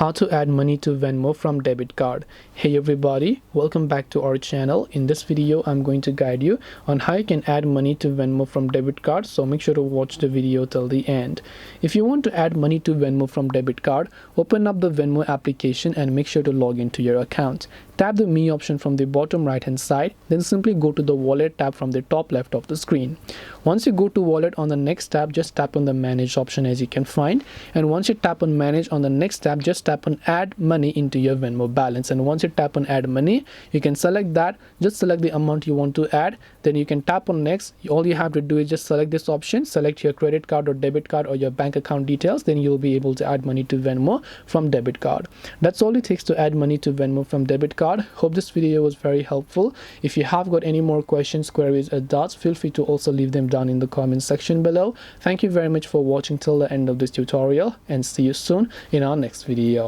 How to add money to Venmo from debit card. Hey everybody, welcome back to our channel. In this video I'm going to guide you on how you can add money to Venmo from debit card, so make sure to watch the video till the end. If you want to add money to Venmo from debit card, open up the Venmo application and make sure to log into your account. Tap the Me option from the bottom right hand side, then simply go to the Wallet tab from the top left of the screen. Once you go to Wallet, on the next tab just tap on the Manage option as you can find, and once you tap on Manage, on the next tab just tap on Add Money into your Venmo balance. And once you tap on Add Money, you can select that, just select the amount you want to add, then you can tap on Next. All you have to do is just select this option, select your credit card or debit card or your bank account details, then you'll be able to add money to Venmo from debit card. That's all it takes to add money to Venmo from debit card. Hope this video was very helpful. If you have got any more questions, queries or doubts, feel free to also leave them down in the comment section below. Thank you very much for watching till the end of this tutorial, and see you soon in our next video.